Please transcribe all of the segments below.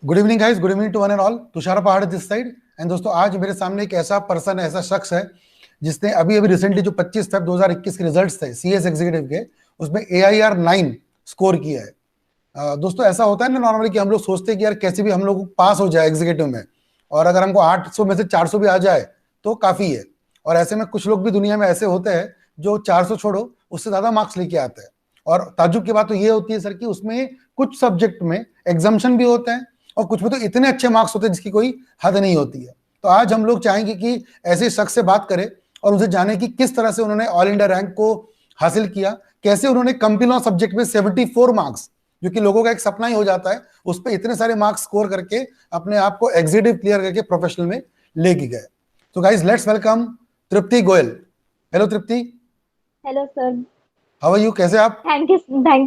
Good evening guys, good evening to one and all. Tushar Pahad this side. And दोस्तों, आज मेरे सामने एक ऐसा पर्सन, ऐसा शख्स है जिसने अभी अभी रिसेंटली जो 25 फेब 2021 के रिजल्ट्स थे सीएस एग्जीक्यूटिव के, उसमें AIR 9 स्कोर किया है। दोस्तों, ऐसा होता है ना नॉर्मली कि हम लोग सोचते हैं कि यार कैसे भी हम लोग पास हो जाए एग्जीक्यूटिव में, और अगर हमको 800 में से 400 भी आ जाए तो काफी है। और ऐसे में कुछ लोग भी दुनिया में ऐसे होते हैं जो 400 छोड़ो उससे ज्यादा मार्क्स लेके आते हैं। और ताज्जुब की बात तो ये होती है सर कि उसमें कुछ सब्जेक्ट में एग्जाम्शन भी होते हैं और कुछ में तो इतने अच्छे मार्क्स होते हैं जिसकी कोई हद नहीं होती है। तो आज हम लोग चाहेंगे कि ऐसे शख्स से बात करें और उनसे जाने कि किस तरह से उन्होंने ऑल इंडिया रैंक को हासिल किया, कैसे उन्होंने कंप्लीट लॉ सब्जेक्ट में 74 मार्क्स, जो कि लोगों का एक सपना ही हो जाता है, उस पर इतने सारे मार्क्स स्कोर करके अपने आप को एग्जीक्यूटिव क्लियर करके प्रोफेशनल में लेके गए। तो guys, let's welcome Tripti Goyal. Hello Tripti. Hello sir. How are you, कैसे आप? Thank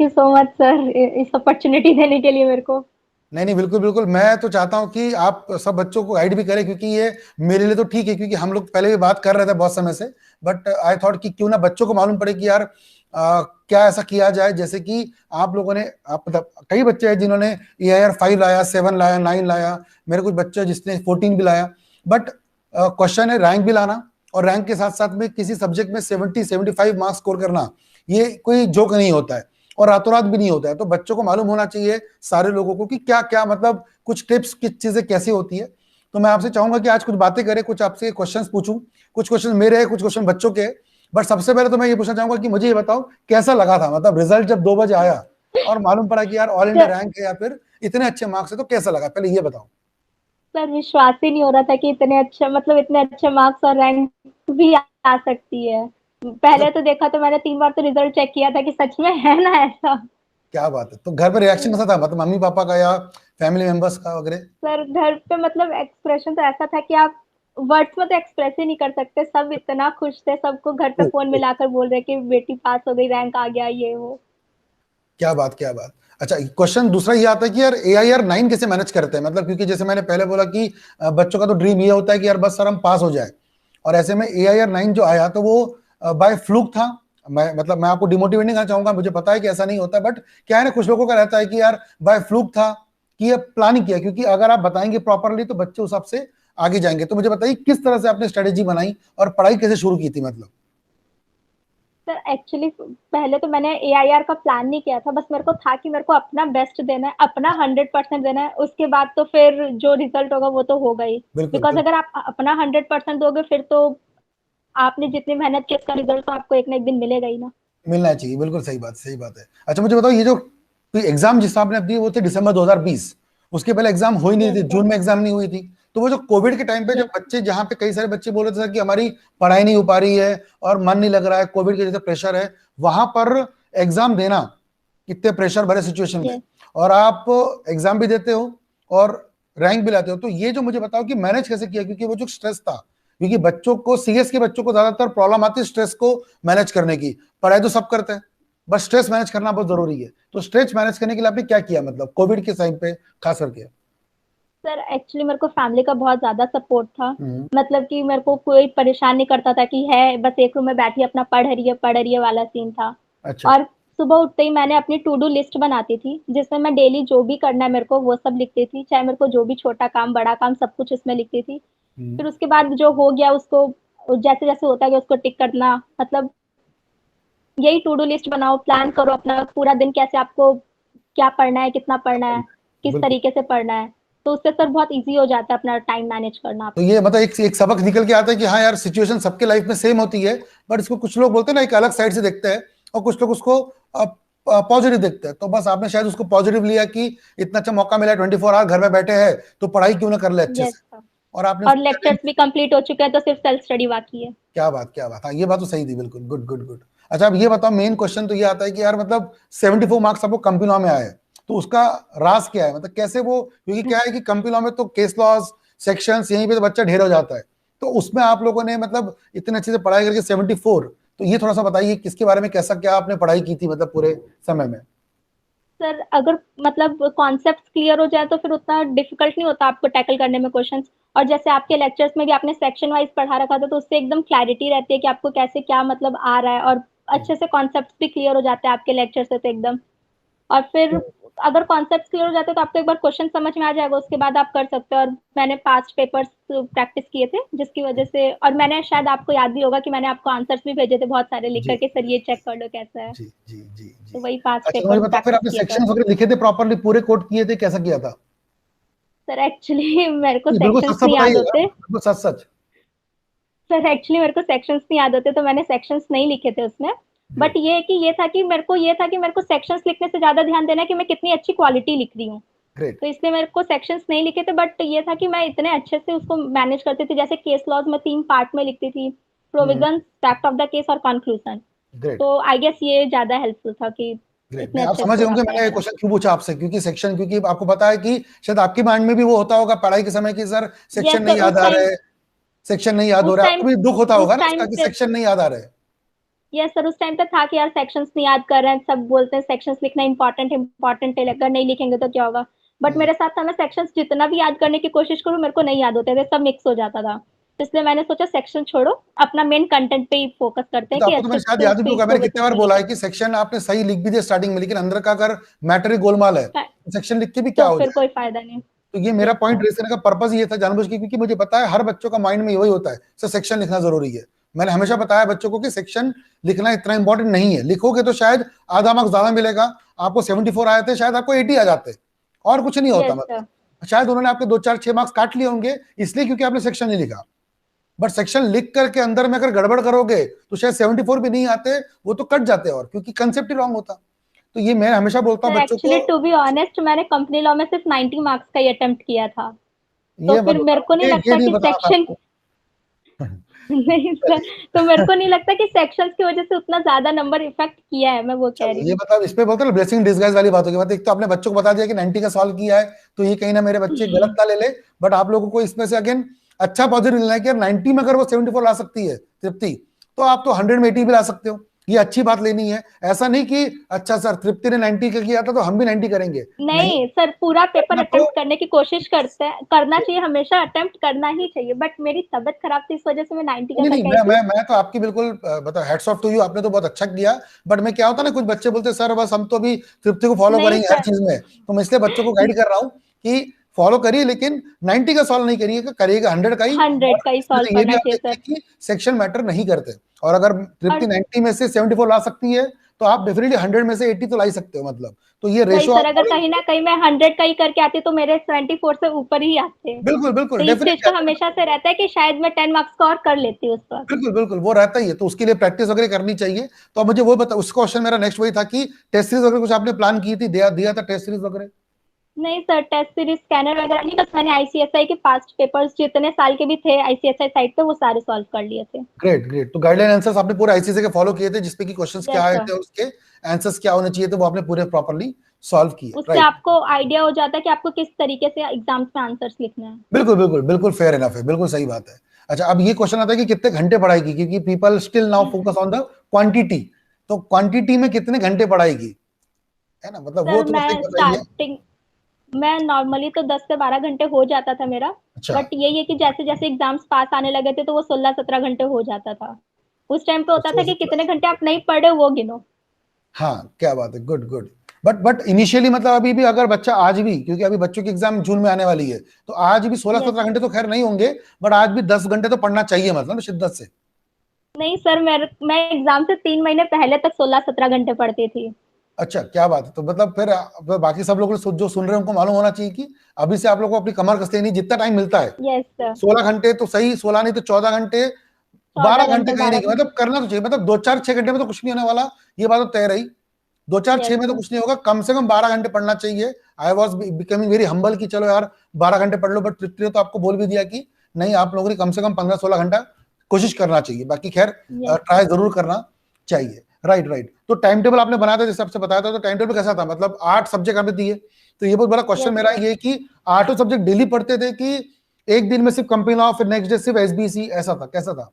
you so much sir, इस अपॉर्चुनिटी देने के लिए मेरे को। नहीं नहीं, बिल्कुल बिल्कुल। मैं तो चाहता हूँ कि आप सब बच्चों को गाइड भी करें, क्योंकि ये मेरे लिए तो ठीक है, क्योंकि हम लोग पहले भी बात कर रहे थे बहुत समय से। बट आई थॉट कि क्यों ना बच्चों को मालूम पड़े कि यार क्या ऐसा किया जाए, जैसे कि आप लोगों ने, आप मतलब कई बच्चे हैं जिन्होंने AIR 5 लाया, 7 लाया, 9 लाया। मेरे कुछ बच्चे जिसने 14 भी लाया। बट क्वेश्चन है रैंक भी लाना, और रैंक के साथ साथ में किसी सब्जेक्ट में 70-75 मार्क्स स्कोर करना, ये कोई जोक नहीं होता है और रातों रात भी नहीं होता है। तो बच्चों को मालूम होना चाहिए, सारे लोगों को, कि क्या क्या मतलब कुछ टिप्स, किस चीजें कैसी होती है। तो मैं आपसे चाहूंगा कि आज कुछ बातें करें, कुछ आपसे क्वेश्चंस पूछूं। कुछ क्वेश्चन मेरे हैं, कुछ क्वेश्चन बच्चों के। बट सबसे पहले तो मैं ये पूछना चाहूंगा कि मुझे ये बताओ कैसा लगा था, मतलब रिजल्ट जब 2 बजे आया और मालूम पड़ा कि यार ऑल इंडिया सर रैंक है या फिर इतने अच्छे मार्क्स है, तो कैसा लगा, पहले ये बताओ। सर विश्वास ही नहीं हो रहा था कि इतने अच्छे मार्क्स और रैंक भी आ सकती है। अच्छा, पहले तो देखा तो मैंने 3 बार तो रिजल्ट चेक किया था कि सच में है ना ऐसा। क्या बात है। तो घर पर रिएक्शन कैसा था, मतलब मम्मी पापा का या फैमिली मेंबर्स का वगैरह? सर घर पे मतलब एक्सप्रेशन तो ऐसा था कि आप वर्ड्स में तो एक्सप्रेस ही नहीं कर सकते। सब इतना खुश थे, सबको घर पे फोन मिलाकर बोल रहे कि बेटी पास हो गई, रैंक आ गया, ये वो। क्या बात, क्या बात। अच्छा, क्वेश्चन दूसरा ये आता है कि यार AIR 9 कैसे मैनेज करते हैं, मतलब क्योंकि जैसे मैंने पहले बोला कि बच्चों का तो ड्रीम ये होता है कि यार बस सर हम पास हो जाए। और ऐसे में AIR 9 जो आया तो वो बाय फ्लूक था। मैं आपको डिमोटिवेट नहीं करना चाहूंगा, मुझे पता है कि ऐसा नहीं होता, बट क्या है ना, कुछ लोगों का रहता है कि यार बाय फ्लूक था, कि ये प्लान ही किया, क्योंकि अगर आप बताएंगे प्रॉपरली तो बच्चे उस हिसाब से आगे जाएंगे। तो मुझे बताइए किस तरह से आपने स्ट्रेटेजी बनाई और पढ़ाई कैसे शुरू की थी, मतलब। सर एक्चुअली पहले तो मैंने AIR का प्लान नहीं किया था, बस मेरे को था कि मेरे को अपना बेस्ट देना है, अपना 100% देना है। उसके बाद तो फिर जो रिजल्ट होगा वो तो होगा ही। बिल्कुल बिकॉज बिल्कुल। अगर आप अपना 100% दोगे फिर तो आपने जितनी मेहनत की उसका रिजल्ट तो आपको एक ना एक दिन मिलेगा ही ना। मिलना चाहिए, बिल्कुल सही बात, सही बात है। अच्छा, मुझे बताओ, ये जो एग्जाम जिस आपने दिए वो थे दिसंबर 2020, उसके पहले एग्जाम हो ही नहीं यस थी, सर। जून में एग्जाम नहीं हुई थी। तो वो जो कोविड के टाइम पे जब यस। बच्चे, जहाँ पे कई सारे बच्चे बोल रहे थे सर कि हमारी पढ़ाई नहीं हो पा रही है और मन नहीं लग रहा है, कोविड के जैसे प्रेशर है, वहां पर एग्जाम देना कितने प्रेशर भरे सिचुएशन में, यस और आप एग्जाम भी देते हो और रैंक भी लाते हो, तो ये जो मुझे बताओ कि मैनेज कैसे किया, क्योंकि वो जो स्ट्रेस था, क्योंकि बच्चों को, सीएस के बच्चों को ज्यादातर प्रॉब्लम आती है स्ट्रेस को मैनेज करने की। पढ़ाई तो सब करते हैं, बस स्ट्रेस मैनेज करना बहुत जरूरी है। तो स्ट्रेस मैनेज करने के लिए आपने क्या किया, मतलब कोविड के टाइम पे खास करके? सर, एक्चुअली मेरे को फैमिली का बहुत ज्यादा सपोर्ट था। हम्म। मतलब कि मेरे को कोई परेशान नहीं करता था कि है बस एक रूम में बैठी अपना पढ़ रही है वाला सीन था। अच्छा। और सुबह उठते ही मैंने अपनी टू डू लिस्ट बनाती थी, जिसमें मैं डेली जो भी करना है मेरे को वो सब लिखती थी, चाहे मेरे को जो भी छोटा काम बड़ा काम सब कुछ इसमें लिखती थी। हम्म। फिर उसके बाद जो हो गया उसको जैसे जैसे होता गया उसको टिक करना। मतलब यही टू डू लिस्ट बनाओ, प्लान करो अपना पूरा दिन, कैसे आपको क्या पढ़ना है, कितना पढ़ना है, किस बिल्कुल। तरीके से पढ़ना है। तो उससे सर बहुत इजी हो जाता है अपना टाइम मैनेज करना तो आपका। ये मतलब एक सबक निकल के आता है कि हाँ यार, सिचुएशन सबके लाइफ में सेम होती है, बट इसको कुछ लोग बोलते हैं ना एक अलग साइड से देखते हैं, और कुछ लोग उसको पॉजिटिव देखते हैं। तो बस आपने शायद उसको पॉजिटिव लिया कि इतना अच्छा मौका मिला है, 24 आवर घर में बैठे हैं, तो पढ़ाई क्यों ना कर ले अच्छे यस से। सर। और आपने और उसको लेक्चर्स भी कंप्लीट हो चुके हैं तो सिर्फ सेल्फ स्टडी बाकी है। क्या बात, क्या बात। हाँ, ये बात तो सही थी, बिल्कुल, गुड गुड गुड। अच्छा, अब ये बताओ, मेन क्वेश्चन तो ये आता है कि यार मतलब 74 मार्क्स आपको कंपनी लॉ में आए, तो उसका राज क्या है, मतलब कैसे वो, क्योंकि क्या है कि कंपनी लॉ में तो केस लॉज, सेक्शंस, यहीं पे तो बच्चा ढेर हो जाता है। तो उसमें आप लोगों ने मतलब इतने अच्छे से पढ़ाई करके 74, तो ये थोड़ा सा बताइए किसके बारे में, कैसा क्या आपने पढ़ाई की थी, मतलब पूरे समय में। सर अगर मतलब कॉन्सेप्ट क्लियर हो जाए तो फिर उतना डिफिकल्ट नहीं होता आपको टैकल करने में क्वेश्चंस। और जैसे आपके लेक्चर्स में भी आपने सेक्शन वाइज पढ़ा रखा था तो उससे एकदम क्लैरिटी रहती है कि आपको कैसे क्या मतलब आ रहा है, और अच्छे से कॉन्सेप्ट भी क्लियर हो जाते हैं आपके लेक्चर से तो एकदम। और फिर अगर कॉन्सेप्ट क्लियर हो जाते हैं तो आपको एक बार क्वेश्चन समझ में आ जाएगा, उसके बाद आप कर सकते हो। और मैंने पास्ट पेपर्स प्रैक्टिस किए थे, जिसकी वजह से, और मैंने शायद आपको याद भी होगा कि मैंने आपको आंसर्स भी भेजे थे बहुत सारे लिख जी करके, सर ये चेक कर लो कैसा है। जी जी जी जी। तो वही पास्ट अच्छा, तो मुझे पेपर्स बताओ, फिर प्रैक्टिस आपने किया था। सेक्शंस वगैरह लिखे थे प्रॉपरली, पूरे कोड किए थे, कैसा किया था? सर एक्चुअली मेरे को जी, बिल्कुल सेक्शंस सच सच नहीं याद बताइएगा, होते। बिल्कुल सच सच। सर एक्चुअली मेरे को सेक्शंस नहीं याद होते, तो मैंने सेक्शंस नहीं लिखे थे उसमें। बट ग्रेट ये है कि ये था कि मेरे को सेक्शंस लिखने से ज्यादा ध्यान देना है कि मैं कितनी अच्छी क्वालिटी लिख रही हूँ। ग्रेट। तो इसलिए मेरे को सेक्शंस नहीं लिखे थे, बट ये था कि मैं इतने अच्छे से उसको मैनेज करती थी। जैसे केस लॉज में 3 पार्ट में लिखती थी, provision, fact of the case और कंक्लूजन। ग्रेट तो आई गेस ये ज्यादा हेल्पफुल था कि ग्रेट। इतने नहीं, आप अच्छे से समझ रहे पूरा होंगे किया मैंने ये था। क्वेश्चन क्यों पूछा आपसे, क्योंकि सेक्शन, क्योंकि आपको पता है कि शायद आपके माइंड में भी वो होता होगा पढ़ाई के समय कि सर सेक्शन यस नहीं सर, याद आ रहे, सेक्शन नहीं याद हो उस रहा है, टाइम आपको भी दुख होता होगा उस ना इसका टाइम कि पे सेक्शन नहीं याद आ रहे। यस सर, उस टाइम पे था कि यार सेक्शंस नहीं याद कर रहे हैं, सब बोलते हैं सेक्शंस लिखना इंपॉर्टेंट है, अगर नहीं लिखेंगे तो क्या होगा। बट हम्म। मेरे साथ था, मैं सेक्शंस जितना भी याद करने की कोशिश करूँ मेरे को नहीं याद होते थे, सब मिक्स हो जाता था। तो इसलिए मैंने सोचा सेक्शन छोड़ो, अपना मेन कंटेंट पे ही फोकस करते तो हैं कि आपको तो अच्छे मैंने शायद से याद उस भी पे होगा, मैंने कितने प्रोविजन बार पे बोला है लिखे। कि सेक्शन आपने सही लिख भी दिया स्टार्टिंग में, लेकिन अंदर का अगर मैटर ही गोलमाल है, सेक्शन लिख के भी क्या तो हो फिर जाए। कोई फायदा नहीं। तो ये मेरा यस पॉइंट सर। रेस करने का पर्पज ये था जानबूझ के, क्योंकि मुझे पता है हर बच्चों का माइंड में यही होता है सर सेक्शन लिखना जरूरी है। मैंने हमेशा बताया बच्चों को कि सेक्शन लिखना इतना इंपॉर्टेंट नहीं है, लिखोगे तो शायद आधा मार्क्स ज्यादा मिलेगा। आपको 74 आए थे, शायद आपको 80 आ जाते, और कुछ नहीं होता। Yes sir. मतलब शायद उन्होंने आपके 2 4 6 मार्क्स काट लिए होंगे इसलिए, क्योंकि आपने सेक्शन नहीं लिखा। बट सेक्शन लिख करके अंदर में अगर गड़बड़ करोगे तो शायद 74 भी नहीं आते, वो तो कट जाते, और क्योंकि कंसेप्ट ही रॉन्ग होता। तो ये मैं हमेशा बोलता हूँ सर बच्चों को। एक्चुअली टू बी ऑनेस्ट, मैंने कंपनी लॉ में सिर्फ 90 मार्क्स का ही अटेम्प्ट किया था। तो ये मत फिर मेरे बताओ, को नहीं ये लगता नहीं कि बताना था सेक्शन आपको। नहीं सर, तो मेरे को नहीं लगता कि सेक्शंस की वजह से उतना ज्यादा नंबर इफेक्ट किया है, मैं वो कह चलो रही ये हूँ। बताओ, इस पे बोलते हैं ब्लेसिंग डिस्गाइज वाली बात होगी। मतलब एक तो आपने बच्चों को बता दिया कि 90 का सॉल्व किया है, तो ये कहीं ना मेरे बच्चे गलत ना ले ले। बट आप लोगों को इसमें से अगेन अच्छा पॉजिटिव लेना है कि यार 90 में अगर वो 74 ला सकती है तृप्ति, तो आप तो 100 में 80 भी ला सकते हो। ये अच्छी बात लेनी है। ऐसा नहीं कि अच्छा सर तृप्ति ने 90 का किया था तो हम भी 90 करेंगे, नहीं। नहीं सर, पूरा पेपर करना तो अटेम्प्ट करने की कोशिश करते हैं, करना चाहिए, हमेशा अटेम्प्ट करना ही चाहिए। बट मेरी तबीयत खराब थी, इस वजह से मैं 90 का नहीं नहीं, करके आई मैं थी। मैं मैं तो आपकी बिल्कुल बताओ, हैट्स ऑफ टू यू, आपने तो बहुत अच्छा किया। बट मैं क्या होता ना, कुछ बच्चे बोलते सर बस हम तो अभी तृप्ति को फॉलो नहीं करेंगे हर सर। चीज में, तो मैं इसलिए बच्चों को गाइड कर रहा हूँ कि फॉलो करिए, लेकिन 90 का सॉल्व नहीं करिएगा, करिएगा 100 का ही। 100 और का ही इसमें सॉल्व से ये भी करना आप चाहिए सर। देखिए कि सेक्शन मैटर नहीं करते। और अगर और तृप्ति 90 में से 74 ला सकती है, तो आप डेफिनेटली 100 में से 80 तो ला ही सकते हो। मतलब तो ये वही रेशो सर, आप अगर फॉलो। कहीं ना कहीं मैं 100 का ही करके आती तो मेरे 74 से ऊपर ही आते। बिल्कुल तो बिल्कुल, इस चीज डेफिनेटली का हमेशा से रहता है कि शायद मैं 10 मार्क्स का और कर लेती उस पर। बिल्कुल बिल्कुल वो रहता ही है, तो उसके लिए प्रैक्टिस वगैरह करनी चाहिए। तो अब मुझे वो बता, उस क्वेश्चन मेरा नेक्स्ट वही था कि टेस्ट सीरीज वगैरह कुछ आपने प्लान की थी, दिया दिया था टेस्ट सीरीज वगैरह? नहीं सर, टेस्ट सीरीज स्कैनर वगैरह नहीं, बस मैंने आईसीएसआई के पास्ट पेपर्स जितने साल के भी थे आईसीएसआई साइट पे, वो सारे सॉल्व कर लिए थे। Great great. तो गाइडलाइन आंसर्स आपने पूरे आईसीसी के फॉलो किए थे, जिसपे कि क्वेश्चंस क्या यस आए सर। थे, उसके आंसर्स क्या होने चाहिए थे, वो आपने पूरे प्रॉपर्ली सॉल्व किए, उससे राइट? आपको आइडिया हो जाता है कि आपको किस तरीके से एग्जाम्स में आंसर्स लिखना है। बिल्कुल बिल्कुल बिल्कुल फेयर इनफ है, बिल्कुल सही बात है। अच्छा, अब ये क्वेश्चन आता है कि कितने घंटे पढ़ाई की, क्योंकि people still now focus on the quantity. तो क्वांटिटी में कितने घंटे पढ़ाई की, है ना, मतलब वो सर थोड़ा सही मैं बताइए। स्टार्टिंग मैं नॉर्मली तो 10 से 12 घंटे हो जाता था मेरा। अच्छा बट यही है कि जैसे जैसे एग्जाम्स पास आने लगे थे तो वो 16-17 घंटे हो जाता था। उस टाइम पे तो होता था कि 16 कितने घंटे आप नहीं पढ़े वो गिनो। हाँ क्या बात है, गुड गुड। बट इनिशियली मतलब अभी भी अगर बच्चा आज भी, क्योंकि अभी बच्चों की एग्जाम जून में आने वाली है, तो आज भी 16 17 यस। घंटे तो खैर नहीं होंगे, बट आज भी 10 घंटे तो पढ़ना चाहिए, मतलब शिद्दत से। नहीं सर, मैं एग्जाम से 3 महीने पहले तक 16-17 घंटे पढ़ती थी। अच्छा क्या बात है, तो मतलब फिर बाकी सब लोग जो सुन रहे हैं उनको मालूम होना चाहिए कि अभी से आप लोग को अपनी कमर कसते नहीं, जितना टाइम मिलता है। Yes sir. 16 घंटे तो सही, 16 नहीं तो 14 घंटे, 12 घंटे 14 घंटे, कहीं नहीं, 12 घंटे। मतलब करना तो चाहिए। मतलब 2 4 6 घंटे में तो कुछ नहीं होने वाला, ये बात तो तय रही। 2 4 6 यस में तो सर। कुछ नहीं होगा, कम से कम 12 घंटे पढ़ना चाहिए। I was becoming very humble कि चलो यार 12 घंटे पढ़ लो, बट तृप्ति ने तो आपको बोल भी दिया कि नहीं, आप लोगों ने कम से कम 15 16 घंटा कोशिश करना चाहिए। बाकी खैर यस। ट्राई जरूर करना चाहिए। Right right. तो टाइम टेबल आपने बनाया था जैसे आपसे बताया था, तो टाइम टेबल कैसा था? मतलब 8 सब्जेक्ट आपने दिए, तो ये बहुत बड़ा क्वेश्चन यस मेरा सर। ये कि 8 सब्जेक्ट डेली पढ़ते थे कि एक दिन में सिर्फ कंपनी लॉ, फिर नेक्स्ट डे सिर्फ एसबीसी, ऐसा था, कैसा था?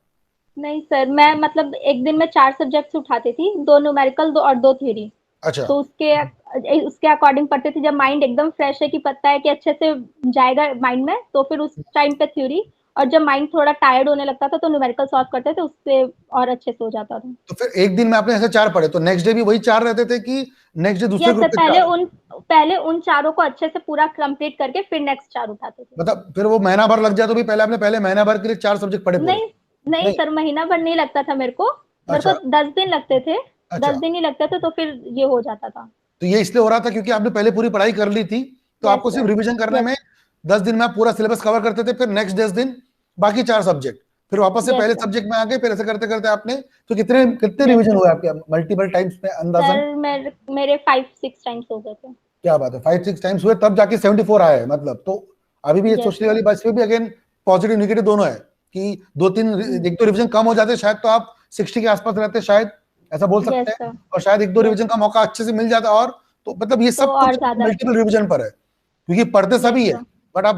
नहीं सर, मैं मतलब एक दिन में 4 सब्जेक्ट्स उठाती थी, 2 न्यूमेरिकल, 2 और 2 थ्योरी। अच्छा तो उसके अकॉर्डिंग पढ़ते थे, जब माइंड एकदम फ्रेश है कि पता है कि अच्छे से जाएगा माइंड में, तो फिर उस टाइम पे थ्योरी। और जब माइंड थोड़ा टायर्ड होने लगता था तो न्यूमेरिकल सॉल्व करते थे, उससे और अच्छे से हो जाता था। तो फिर एक दिन में आपने ऐसे 4 पढ़े तो नेक्स्ट डे भी वही 4 रहते थे कि नेक्स्ट डे दूसरे यस ग्रुप सर, के 4? पहले उन चारों को अच्छे से पूरा कंप्लीट करके फिर नेक्स्ट 4 उठाते थे। मतलब फिर वो महीना भर लग जाए तो भी पहले आपने पहले महीना भर के लिए 4 सब्जेक्ट पढ़े पूरे? नहीं नहीं नहीं। सर, महीना भर नहीं लगता था मेरे को अच्छा 10 दिन लगते थे। अच्छा। 10 दिन ही लगते थे तो फिर ये हो जाता था। तो ये इसलिए हो रहा था क्योंकि आपने पहले पूरी पढ़ाई कर ली थी, तो यस आपको सिर्फ सर। रिवीजन करने यस में 10 दिन में आप पूरा सिलेबस कवर करते थे, फिर नेक्स्ट 10 दिन बाकी 4 सब्जेक्ट, फिर वापस से यस पहले सर। सब्जेक्ट में आ गए, फिर ऐसे करते करते आपने तो कितने कितने यस रिवीजन सर। हुए आपके मल्टीपल टाइम्स में अंदाजन? सर मेरे 5-6 टाइम्स हो गए थे। क्या बात है, 5-6 टाइम्स हुए तब जाके 74 आया है मतलब। तो अभी भी ये यस सोचने सर। वाली बात, इसमें भी अगेन पॉजिटिव नेगेटिव दोनों है कि 2-3 एक दो रिवीजन कम हो जाते शायद तो आप 60 के आसपास रहते शायद, ऐसा बोल सकते यस हैं। सर। और शायद एक दो यस रिवीजन का मौका अच्छे से मिल जाता और तो मतलब ये तो सब और कुछ ज्यादा अच्छा। मल्टीपल रिवीजन पर है, क्योंकि पढ़ते यस सभी है सर। बट आप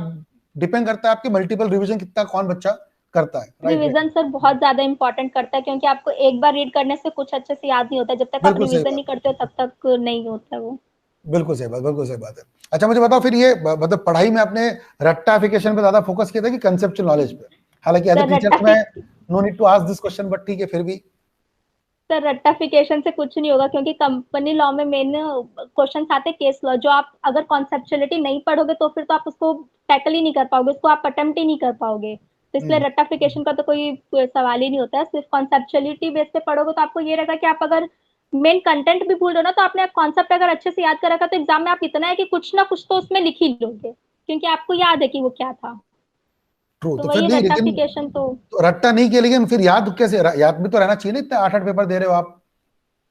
डिपेंड करता है आपके मल्टीपल रिवीजन कितना कौन बच्चा करता है। राइट राइट, रिवीजन सर बहुत ज्यादा इंपॉर्टेंट करता है, क्योंकि आपको एक बार रीड करने से कुछ अच्छे से याद नहीं होता, जब तक आप बिल्कुल सही रिवीजन बात, नहीं करते हो तब तक नहीं होता वो। बिल्कुल सही बात, बिल्कुल सही बात है। अच्छा मुझे बताओ फिर ये मतलब पढ़ाई में आपने रट्टाफिकेशन पे ज्यादा फोकस किया था कि कंसेप्चुअल नॉलेज पे? हालांकि एज ए सर टीचर तो मैं no need to ask this question but ठीक है फिर भी। सर रट्टाफिकेशन से कुछ नहीं होगा, क्योंकि कंपनी लॉ में मेन क्वेश्चन आते हैं केस लॉ, जो आप अगर कॉन्सेप्चुअलिटी नहीं पढ़ोगे तो फिर तो आप उसको टैकल ही नहीं कर पाओगे, उसको आप अटेम्प्ट ही नहीं कर पाओगे। तो इसलिए रट्टाफिकेशन का तो कोई सवाल ही नहीं होता है। सिर्फ कॉन्सेप्चुअलिटी बेस पे पढ़ोगे तो आपको ये रहेगा कि आप अगर मेन कंटेंट भी भूल रहे हो ना, तो आपने कॉन्सेप्ट अगर अच्छे से याद कर रखा तो एग्जाम में आप इतना है कि कुछ ना कुछ तो उसमें लिख ही लोगे, क्योंकि आपको याद है कि वो क्या था। ट्रू, तो तो फिर वही नहीं लेकिन रट्टाफिकेशन तो तो रट्टा नहीं किया लेकिन फिर याद कैसे, याद भी तो रहना चाहिए ना, इतने 8-8 पेपर दे रहे हो आप,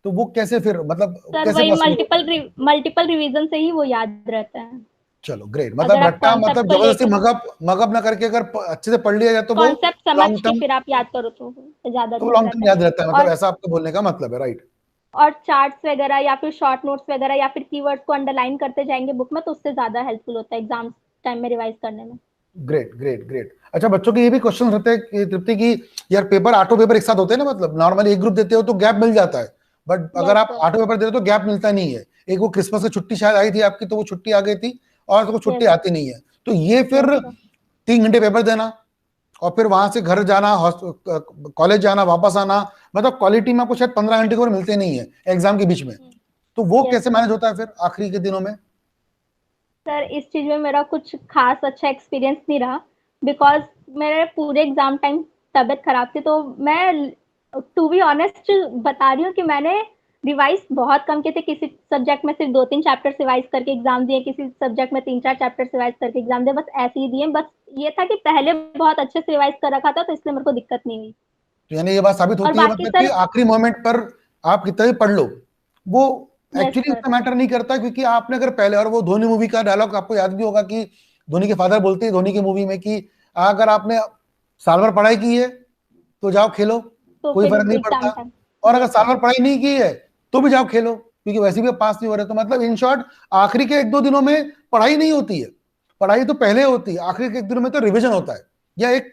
तो वो कैसे फिर मतलब सर कैसे वही पॉसिबल होता है? मल्टीपल रिवीजन से ही वो याद रहता है। चलो ग्रेट, मतलब अगर आप रट्टा कॉन्सेप्ट मतलब को जबरदस्ती लेके मगअप मगअप ना करके अगर अच्छे से पढ़ लिया जाए तो वो कॉन्सेप्ट समझ लॉन्ग के टर्म, फिर आप याद करो तो ज्यादा तो वो ठीक लॉन्ग टर्म रहता है। याद रहता है, मतलब और ऐसा आपके बोलने का मतलब है, राइट? और चार्ट्स वगैरह या फिर शॉर्ट नोट्स वगैरह या फिर कीवर्ड्स को अंडरलाइन करते जाएंगे बुक में, तो उससे ज्यादा हेल्पफुल होता है एग्जाम टाइम में रिवाइज करने में। Great great great. अच्छा बच्चों के ये भी क्वेश्चन रहते हैं कि तृप्ति की यार पेपर 8 पेपर एक साथ होते हैं ना, मतलब नॉर्मली एक ग्रुप देते हो तो गैप मिल जाता है, बट अगर यस आप सर। 8 पेपर दे रहे हो तो गैप मिलता नहीं है। एक वो क्रिसमस की छुट्टी शायद आई थी आपकी तो वो छुट्टी आ गई थी, और तो छुट्टी यस आती नहीं है, तो ये यस फिर सर। 3 घंटे पेपर देना और फिर वहां से घर जाना, कॉलेज जाना, वापस आना, मतलब क्वालिटी में आपको शायद 15 घंटे को मिलते नहीं है एग्जाम के बीच में, तो वो यस कैसे सर। मैनेज होता है फिर आखिरी के दिनों में? सर इस चीज में मेरा कुछ खास अच्छा एक्सपीरियंस नहीं रहा, बिकॉज मेरे पूरे एग्जाम टाइम तबीयत खराब थी, तो मैं टू बी ऑनेस्ट बता रही हूँ कि मैंने रिवाइज बहुत कम किए थे। किसी सब्जेक्ट में सिर्फ 2-3 चैप्टर रिवाइज करके एग्जाम दिए, किसी सब्जेक्ट में 3-4 चैप्टर रिवाइज करके एग्जाम दिए, बस ऐसे ही दिए। बस ये था कि पहले बहुत अच्छे से रिवाइज कर रखा था, तो इसलिए मेरे को दिक्कत नहीं हुई। तो यानी ये बात साबित और होती है बाकी मतलब कि सर। आखिरी मोमेंट पर आप कितना भी पढ़ लो वो यस एक्चुअली सर। उतना मैटर नहीं करता, क्योंकि आपने अगर पहले, और वो धोनी मूवी का डायलॉग आपको याद भी होगा कि धोनी के फादर बोलते हैं धोनी की मूवी में कि अगर आपने साल भर पढ़ाई की है तो जाओ खेलो, तो कोई फिर फर्क नहीं एग्जाम पड़ता, टाइम। और अगर यस साल सर। भर पढ़ाई नहीं की है तो भी जाओ खेलो, क्योंकि वैसे भी पास नहीं हो रहे। तो मतलब इन शॉर्ट आखिरी के 1-2 दिनों में पढ़ाई नहीं होती है, पढ़ाई तो पहले होती है, आखिरी के 1 दिनों में तो रिविजन होता है, या एक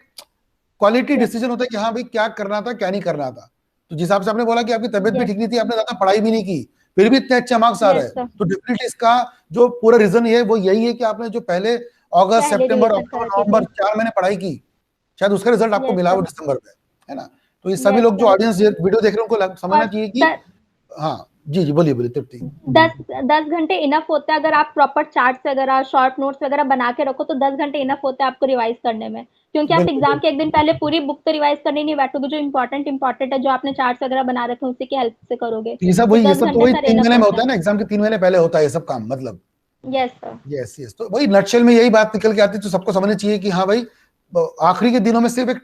क्वालिटी यस डिसीजन होता है कि हाँ भाई क्या करना था क्या नहीं करना था। तो जिस हिसाब से आपने बोला कि आपकी तबीयत भी यस ठीक नहीं थी, आपने ज्यादा पढ़ाई भी नहीं की, फिर भी इतने अच्छे मार्क्स आ रहे यस हैं, सर। तो डेफिनेटली इसका जो पूरा रीजन है वो यही है कि आपने जो पहले अगस्त पहले सितंबर रिवीजन अक्टूबर कर रखी नवंबर थी। 4 महीने पढ़ाई की, शायद उसका रिजल्ट आपको यस मिला वो सर। दिसंबर में, है ना? तो ये सभी यस लोग जो सर। ऑडियंस वीडियो देख रहे हैं उनको समझना और चाहिए कि हाँ जी जी बोलिए बोलिए तृप्ति। 10 10 घंटे इनफ होता है, अगर आप प्रॉपर चार्ट्स वगैरह शॉर्ट नोट्स वगैरह बना के रखो तो 10 घंटे इनफ होता है आपको रिवाइज करने में, क्योंकि आप बिल्कुल एग्जाम बिल्कुल, के एक दिन पहले पूरी बुक तो रिवाइज करने नहीं बैठोगे, जो इंपॉर्टेंट है जो आपने चार्ट्स वगैरह बना रखे हैं उसी की हेल्प से करोगे, ये सब तो वही, ये दस सब तो घंटे वही सर 3 महीने इनफ में होता होता है है। ना, एग्जाम के 3 महीने पहले होता है ये सब काम, मतलब यस सर। Yes yes. तो वही नटशेल में यही बात निकल के आती है, तो सबको समझना चाहिए कि हाँ भाई आखिरी के दिनों में सिर्फ एक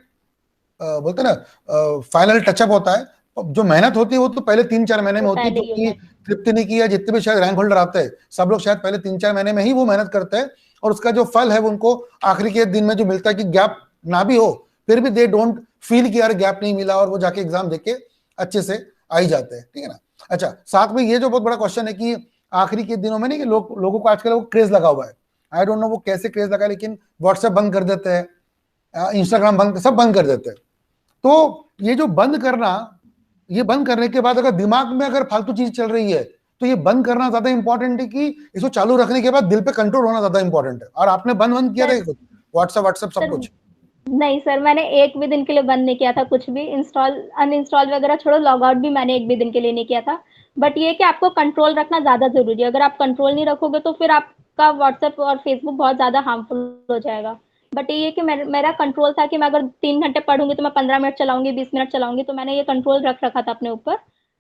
बोलते हैं ना फाइनल टचअप होता है, जो मेहनत होती है वो तो पहले 3-4 महीने में वो होती है, पहले जो ही होता कि है। तृप्ति ने किया, जितने भी शायद रैंक होल्डर आते हैं सब लोग शायद पहले 3-4 महीने में ही वो मेहनत करते हैं, और उसका जो फल है वो उनको आखिरी के दिन में जो मिलता है, कि गैप ना भी हो फिर भी दे डोंट फील कि यार गैप नहीं मिला, और वो जाके एग्जाम देके अच्छे से आ ही जाते हैं, ठीक है ना? अच्छा साथ में ये जो बहुत बड़ा क्वेश्चन है कि आखिरी के दिनों में नहीं कि लोगों को आजकल वो क्रेज लगा हुआ है, आई डोंट नो वो कैसे क्रेज लगा है, लेकिन व्हाट्सएप बंद कर देते हैं, इंस्टाग्राम बंद, सब बंद कर देते हैं। तो ये जो बंद करना, ये बंद करने के बाद अगर दिमाग में अगर फालतू चीज चल रही है तो ये बंद करना ज्यादा इंपॉर्टेंट है कि इसको चालू रखने के बाद दिल पे कंट्रोल होना ज्यादा इंपॉर्टेंट है? और आपने बंद बंद किया था सर ये कुछ व्हाट्सएप व्हाट्सएप सब सर कुछ? नहीं सर, मैंने एक भी दिन के लिए बंद नहीं किया था कुछ भी, इंस्टॉल अनइंस्टॉल वगैरह छोड़ो, लॉग आउट भी मैंने एक भी दिन के लिए नहीं किया था। बट ये कि आपको कंट्रोल रखना ज़्यादा ज़रूरी है, अगर आप कंट्रोल नहीं रखोगे तो फिर आपका व्हाट्सएप और फेसबुक बहुत ज़्यादा हार्मफुल हो जाएगा। बट ये कि मेरा कंट्रोल था कि मैं अगर 3 घंटे पढ़ूंगी तो मैं 15 मिनट चलाऊंगी, 20 मिनट चलाऊंगी, तो मैंने ये कंट्रोल रख रखा था अपने ऊपर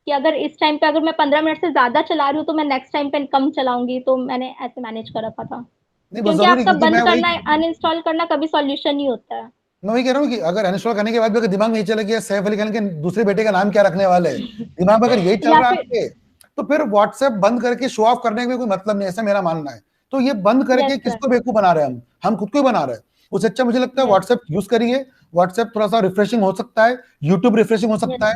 कि अगर इस टाइम पे अगर मैं 15 मिनट से ज़्यादा चला रही हूँ तो मैं नेक्स्ट टाइम पे कम चलाऊंगी, तो मैंने ऐसे मैनेज कर रखा था। नहीं बहुत क्योंकि जरूरी, आपका क्योंकि बंद करना, अनइंस्टॉल करना कभी सॉल्यूशन नहीं होता है। मैं वही कह रहा हूँ कि अगर अनइंस्टॉल करने के बाद भी अगर दिमाग में ये चला कि यार सैफ अली खान के दूसरे बेटे का नाम क्या रखने वाले हैं, दिमाग में अगर यही चल या रहा है फिर आपके, तो फिर व्हाट्सएप बंद करके शो ऑफ करने में कोई मतलब नहीं, ऐसा मेरा मानना है। तो ये बंद यस करके सर, किसको बेवकूफ बना रहे हैं हम खुद को ही बना रहे हैं। उससे अच्छा मुझे लगता है यस, व्हाट्सएप यूज करिए। व्हाट्सएप थोड़ा सा रिफ्रेशिंग हो सकता है, यूट्यूब रिफ्रेशिंग हो यस, सकता है,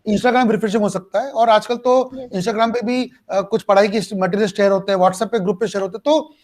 इंस्टाग्राम रिफ्रेशिंग हो सकता है, और आजकल तो यस, इंस्टाग्राम पे भी कुछ पढ़ाई की मटेरियल शेयर होते हैं, व्हाट्सएप पे ग्रुप पे शेयर होते हैं। तो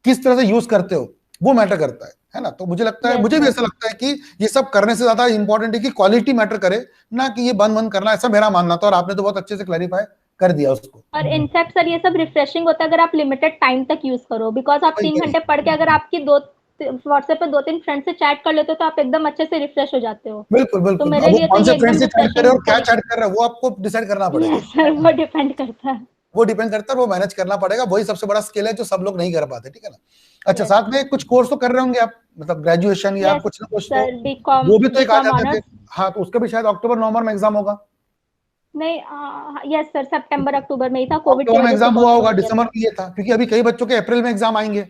किस तरह से यूज करते हो वो मैटर करता है ना। तो मुझे लगता है, यस मुझे भी सर। ऐसा लगता है कि ये सब करने से ज्यादा इंपॉर्टेंट है कि क्वालिटी मैटर करे, ना कि ये बंद बंद करना। ऐसा मेरा मानना था और आपने तो बहुत अच्छे से क्लैरिफाई कर दिया उसको। और इनफैक्ट सर ये सब रिफ्रेशिंग होता है अगर आप लिमिटेड टाइम तक यूज करो, बिकॉज आप वही तीन वही घंटे पढ़ के अगर आपकी दो व्हाट्सएप पे 2-3 फ्रेंड से चैट कर लेते हो तो आप एकदम अच्छे से रिफ्रेश हो जाते हो। बिल्कुल तो बिल्कुल, अब मेरे वो लिए तो कौन से ये फ्रेंड एकदम से चैट कर रहे रिफ्रेशिंग हो और क्या क्वालिटी। चैट कर रहे हो वो आपको डिसाइड करना पड़ेगा। यस सर, वो डिपेंड करता है। वो डिपेंड करता है, वो मैनेज करना पड़ेगा। वही सबसे बड़ा स्किल है जो सब लोग नहीं कर पाते, ठीक है ना। अच्छा, यस साथ सर। में कुछ कोर्स तो कर रहे होंगे आप, मतलब ग्रेजुएशन या यस कुछ ना कुछ तो, सर, बीकॉम, वो भी तो एक आ बीकॉम जाते थे। ऑनर्स। हाँ, तो उसका भी शायद अक्टूबर नवंबर में एग्जाम होगा। नहीं, यस सर, सितंबर अक्टूबर में ही था, कोविड की अक्टूबर में वजह से एग्जाम बहुत हुआ स्लो होगा, हो गया दिसंबर था। में ये था, क्योंकि अभी कई बच्चों के अप्रैल में एग्जाम आएंगे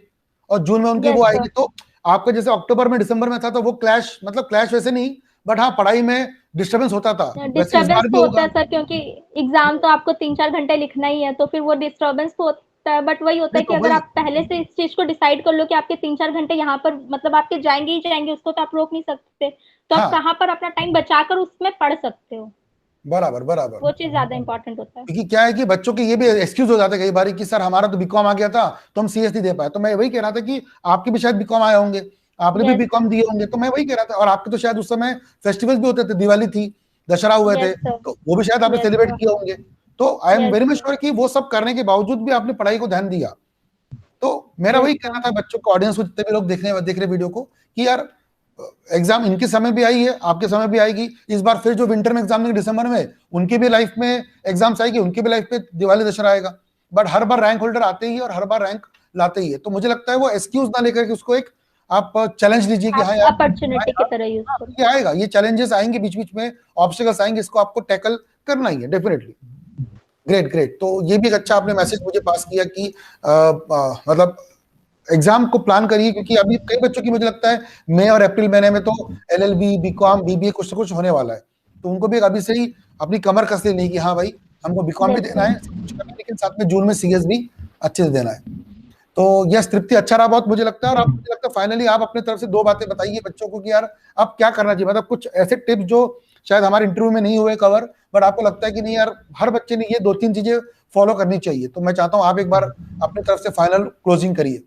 और जून में उनकी यस वो सर, आएगी। तो आपका जैसे अक्टूबर में दिसंबर में था, तो वो क्लैश, मतलब क्लैश वैसे नहीं, बट हाँ पढ़ाई में डिस्टर्बेंस होता था। वैसे इस डिस्टरबेंस बार भी तो होता होगा। है सर, क्योंकि एग्जाम तो आपको 3-4 घंटे लिखना ही है, तो फिर वो डिस्टर्बेंस तो होता है। बट वही होता नहीं है कि तो अगर वही, आप पहले से इस चीज को डिसाइड कर लो कि आपके 3-4 घंटे यहाँ पर मतलब आपके जाएंगे ही जाएंगे, उसको तो आप रोक नहीं सकते, तो आप हाँ कहाँ पर अपना टाइम बचाकर उसमें पढ़ सकते हो। बराबर बराबर। वो चीज ज्यादा इंपॉर्टेंट होता है। क्योंकि क्या है कि बच्चों के ये भी एक्सक्यूज हो जाते हैं कई बार कि सर हमारा तो बीकॉम आ गया था तो हम सीएस नहीं दे पाए। तो मैं वही कह रहा था कि आपके भी शायद बीकॉम आए होंगे, आपने भी यस बीकॉम सर, दिए होंगे। तो मैं वही कह रहा था, और आपके तो शायद उस समय फेस्टिवल्स भी होते थे, दिवाली थी, दशहरा हुए थे, यस सर, तो वो भी शायद आपने यस सेलिब्रेट सर, किए होंगे। तो I am yes very much sir, sure कि वो सब करने के बावजूद भी आपने पढ़ाई को ध्यान दिया। तो मेरा यस वही सर। कहना था बच्चों को, ऑडियंस को, जितने भी लोग देख रहे वीडियो को, कि यार एग्जाम इनके समय भी आई है, आपके समय भी आएगी। इस बार फिर जो विंटर में एग्जाम देंगे दिसंबर में, उनकी भी लाइफ में एग्जाम्स आएगी, उनकी भी लाइफ में दिवाली दशहरा आएगा। But her bar rank holder आते ही है और हर बार रैंक लाते ही है। तो मुझे लगता है वो एक्सक्यूज ना लेकर के उसको एक आप चैलेंज लीजिए कि आप हाँ यार अपॉर्चुनिटी की तरह यूज करो। ये आएगा, ये चैलेंजेस आएंगे बीच बीच में, ऑब्स्टिकल्स आएंगे, इसको आपको टैकल करना ही है डेफिनेटली। Great great. तो ये भी एक अच्छा आपने मैसेज मुझे पास किया कि मतलब एग्जाम को प्लान करिए, क्योंकि अभी कई बच्चों की मुझे लगता है मई और अप्रैल महीने में तो एलएलबी, बीकॉम, बीबीए कुछ ना कुछ होने वाला है। तो उनको भी अभी से ही अपनी कमर कस लेनी कि हाँ भाई हमको बीकॉम भी यस देना सर। है, सब कुछ करना है, लेकिन साथ में जून में सीएस भी अच्छे से देना है। तो यस तृप्ति, अच्छा रहा बहुत मुझे लगता है। और आप, मुझे लगता है फाइनली आप अपने तरफ से दो बातें बताइए बच्चों को कि यार अब क्या करना चाहिए, मतलब कुछ ऐसे टिप्स जो शायद हमारे इंटरव्यू में नहीं हुए कवर, बट आपको लगता है कि नहीं यार हर बच्चे ने ये दो तीन चीजें फॉलो करनी चाहिए। तो मैं चाहता हूँ आप एक बार अपनी तरफ से फाइनल क्लोजिंग करिए।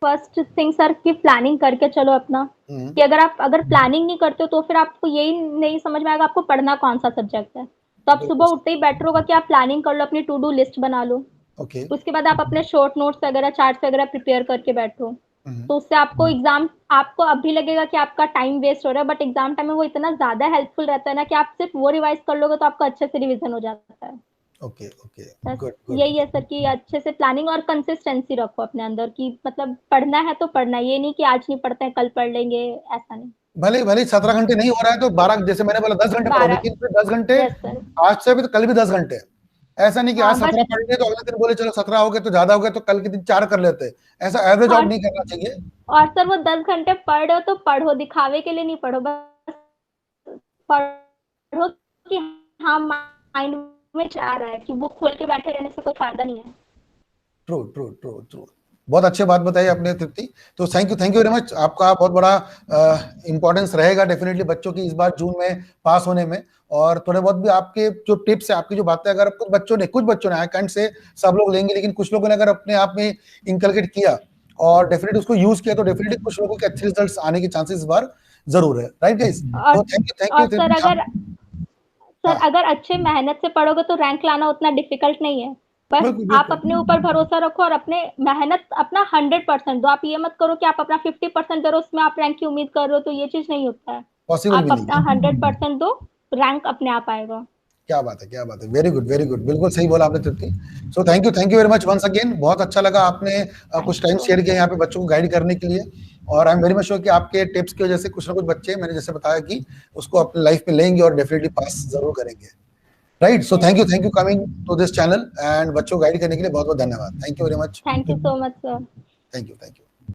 फर्स्ट थिंग सर की प्लानिंग करके चलो अपना, कि अगर प्लानिंग नहीं करते हो तो फिर आपको यही नहीं समझ में आएगा आपको पढ़ना कौन सा सब्जेक्ट है। तो आप बिल्कुल सुबह उठते ही बेटर होगा कि आप प्लानिंग कर लो, अपनी टू डू लिस्ट बना लो। ओके। उसके बाद आप अपने शॉर्ट नोट्स वगैरह, चार्ट्स वगैरह प्रिपेयर करके बैठो। हम्म, तो उससे आपको एग्जाम, आपको अभी लगेगा कि आपका टाइम वेस्ट हो रहा है, बट एग्जाम टाइम में वो इतना ज्यादा हेल्पफुल रहता है ना कि आप सिर्फ वो रिवाइज कर लोगे तो आपका अच्छे से रिवीजन हो जाता है। Okay okay. बस गुड गुड। यही है सर कि अच्छे से प्लानिंग और कंसिस्टेंसी रखो अपने अंदर, कि मतलब पढ़ना है तो पढ़ना है, ये नहीं कि आज नहीं पढ़ते हैं कल पढ़ लेंगे, ऐसा नहीं। भले भले 17 घंटे नहीं हो रहा है तो 12, जैसे मैंने बोला 10 घंटे पढ़ो, 12। लेकिन फिर 10 घंटे यस सर। आज से भी तो कल भी 10 घंटे। ऐसा नहीं कि हाँ आज बट 17 पढ़ लिए तो अगले दिन बोले चलो 17 हो गए तो ज्यादा हो गए तो कल के दिन 4 कर लेते हैं। ऐसा एवरेज आउट और नहीं करना चाहिए। और सर वो 10 घंटे पढ़ रहे हो तो पढ़ो, दिखावे के लिए नहीं पढ़ो, बस पढ़ो कि हाँ माइंड में जा रहा है, कि बुक खोल के बैठे रहने से कोई फायदा नहीं है। True true true true. बहुत अच्छी बात बताई आपने तृप्ति। तो थैंक यू वेरी मच। आपका बहुत बड़ा इंपॉर्टेंस रहेगा डेफिनेटली बच्चों की इस बार जून में पास होने में। और थोड़े बहुत भी आपके जो टिप्स है, आपकी जो बातें, अगर कुछ बच्चों ने, आई कैंट से सब लोग लेंगे, लेकिन कुछ लोगों ने अगर अपने आप में इंकलकेट किया और डेफिनेटली उसको यूज किया तो डेफिनेटली कुछ लोगों के अच्छे रिजल्ट्स आने के चांसेस इस बार जरूर है। Right guys? और तो थैंक यू और तृप्ति आप। सर हाँ अगर अच्छे मेहनत से पढ़ोगे तो रैंक लाना उतना डिफिकल्ट नहीं है। बस बिल्कुल आप बिल्कुल अपने ऊपर भरोसा रखो और अपने मेहनत अपना 100% दो। आप ये मत करो कि आप अपना 50% दे रहे हो, उसमें आप रैंक की उम्मीद कर रहे हो, तो ये चीज नहीं होता है। पॉसिबल आप भी नहीं अपना है। 100% दो, रैंक अपने आप आएगा। क्या बात है, क्या बात है, वेरी गुड, बिल्कुल सही बोला आपने Tripti. So thank you very much once again. बहुत अच्छा लगा आपने कुछ टाइम शेयर किया यहाँ पे बच्चों को गाइड करने के लिए, और I am very much sure कि आपके टिप्स की वजह से कुछ ना कुछ बच्चे, मैंने जैसे बताया कि उसको अपने लाइफ में लेंगे और डेफिनेटली पास जरूर करेंगे, right. So thank you coming to this channel, and बच्चों को गाइड करने के लिए बहुत बहुत धन्यवाद। Thank you very much. Thank you so much sir. Thank you.